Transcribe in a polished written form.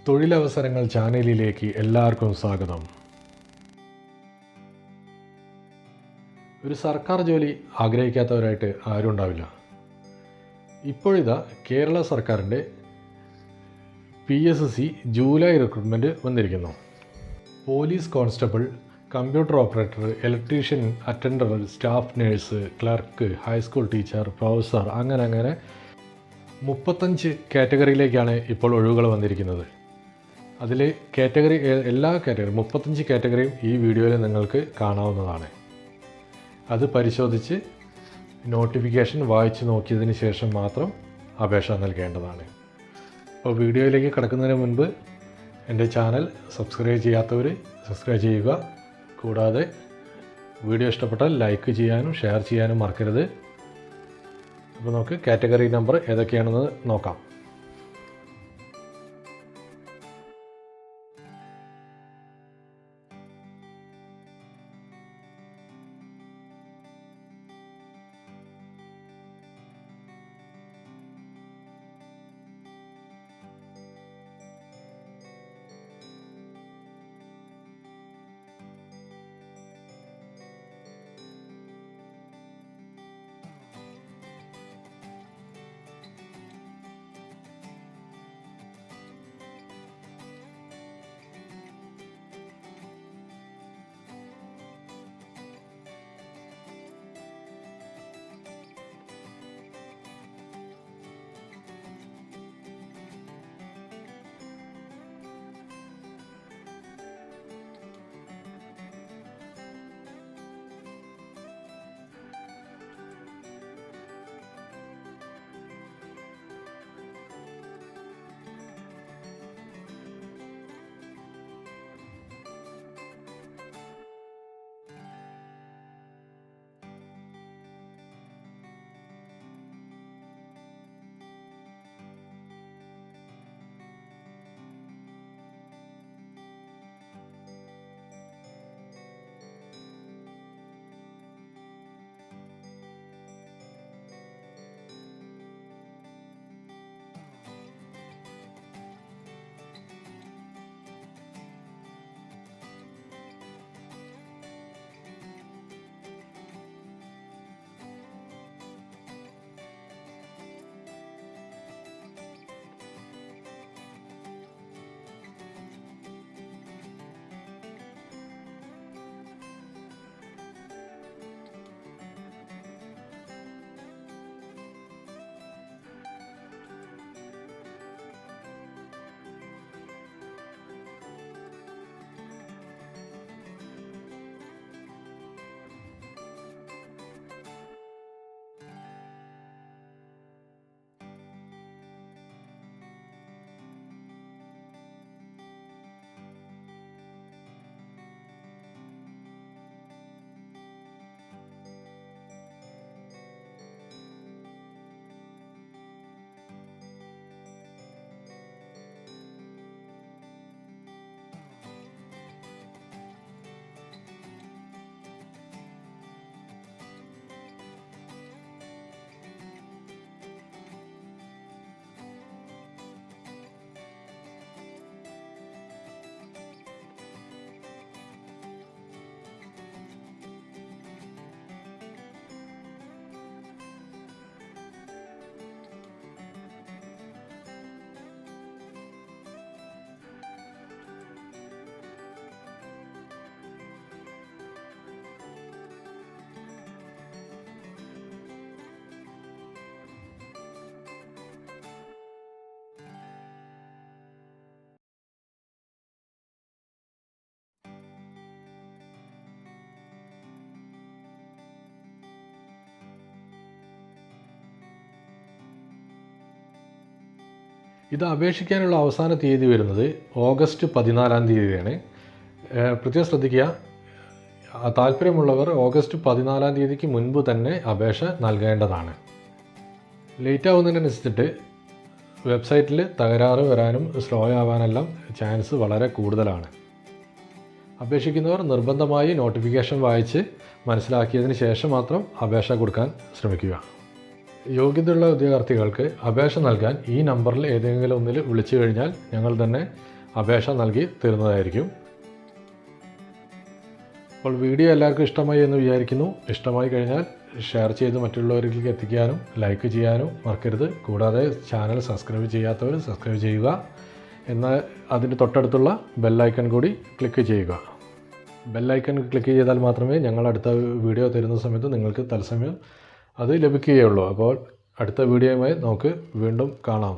തൊഴിലവസരങ്ങൾ ചാനലിലേക്ക് എല്ലാവർക്കും സ്വാഗതം. ഒരു സർക്കാർ ജോലി ആഗ്രഹിക്കാത്തവരായിട്ട് ആരും ഉണ്ടാവില്ല. ഇപ്പോഴിതാ കേരള സർക്കാരിൻ്റെ PSC ജൂലൈ റിക്രൂട്ട്മെൻറ്റ് വന്നിരിക്കുന്നു. Police constable, computer operator, electrician, attender, staff nurse, clerk, high school teacher, professor, അങ്ങനെ 35 കാറ്റഗറിയിലേക്കാണ് ഇപ്പോൾ ഒഴിവുകൾ വന്നിരിക്കുന്നത്. അതിൽ എല്ലാ കാറ്റഗറിയും 35 കാറ്റഗറിയും ഈ വീഡിയോയിൽ നിങ്ങൾക്ക് കാണാവുന്നതാണ്. അത് പരിശോധിച്ച് നോട്ടിഫിക്കേഷൻ വായിച്ച് നോക്കിയതിന് ശേഷം മാത്രം അപേക്ഷ നൽകേണ്ടതാണ്. അപ്പോൾ വീഡിയോയിലേക്ക് കടക്കുന്നതിന് മുൻപ് എൻ്റെ ചാനൽ സബ്സ്ക്രൈബ് ചെയ്യാത്തവർ സബ്സ്ക്രൈബ് ചെയ്യുക. കൂടാതെ വീഡിയോ ഇഷ്ടപ്പെട്ടാൽ ലൈക്ക് ചെയ്യാനും ഷെയർ ചെയ്യാനും മറക്കരുത്. അപ്പോൾ നമുക്ക് കാറ്റഗറി നമ്പർ ഏതൊക്കെയാണെന്ന് നോക്കാം. ഇത് അപേക്ഷിക്കാനുള്ള അവസാന തീയതി വരുന്നത് ഓഗസ്റ്റ് 14-ാം തീയതിയാണ്. പ്രത്യേകം ശ്രദ്ധിക്കുക, താല്പര്യമുള്ളവർ ഓഗസ്റ്റ് 14-ാം തീയതിക്ക് മുൻപ് തന്നെ അപേക്ഷ നൽകേണ്ടതാണ്. ലേറ്റ് ആവുന്നതിനനുസരിച്ചിട്ട് വെബ്സൈറ്റിൽ തകരാറ് വരാനും സ്ലോ ആവാനെല്ലാം ചാൻസ് വളരെ കൂടുതലാണ്. അപേക്ഷിക്കുന്നവർ നിർബന്ധമായി നോട്ടിഫിക്കേഷൻ വായിച്ച് മനസ്സിലാക്കിയതിന് ശേഷം മാത്രം അപേക്ഷ കൊടുക്കാൻ ശ്രമിക്കുക. യോഗ്യതയുള്ള ഉദ്യോഗാർത്ഥികൾക്ക് അപേക്ഷ നൽകാൻ ഈ നമ്പറിൽ ഏതെങ്കിലും ഒന്നിൽ വിളിച്ചു കഴിഞ്ഞാൽ ഞങ്ങൾ തന്നെ അപേക്ഷ നൽകി തരുന്നതായിരിക്കും. അപ്പോൾ വീഡിയോ എല്ലാവർക്കും ഇഷ്ടമായി എന്ന് വിചാരിക്കുന്നു. ഇഷ്ടമായി കഴിഞ്ഞാൽ ഷെയർ ചെയ്ത് മറ്റുള്ളവരിലേക്ക് എത്തിക്കാനും ലൈക്ക് ചെയ്യാനും മറക്കരുത്. കൂടാതെ ചാനൽ സബ്സ്ക്രൈബ് ചെയ്യാത്തവർ സബ്സ്ക്രൈബ് ചെയ്യുക. എന്നാൽ അതിന് തൊട്ടടുത്തുള്ള ബെല്ലൈക്കൺ കൂടി ക്ലിക്ക് ചെയ്യുക. ബെല്ലൈക്കൺ ക്ലിക്ക് ചെയ്താൽ മാത്രമേ ഞങ്ങൾ അടുത്ത വീഡിയോ തരുന്ന സമയത്ത് നിങ്ങൾക്ക് തത്സമയം അത് ലഭിക്കുകയുള്ളൂ. അപ്പോൾ അടുത്ത വീഡിയോയുമായി നമുക്ക് വീണ്ടും കാണാം.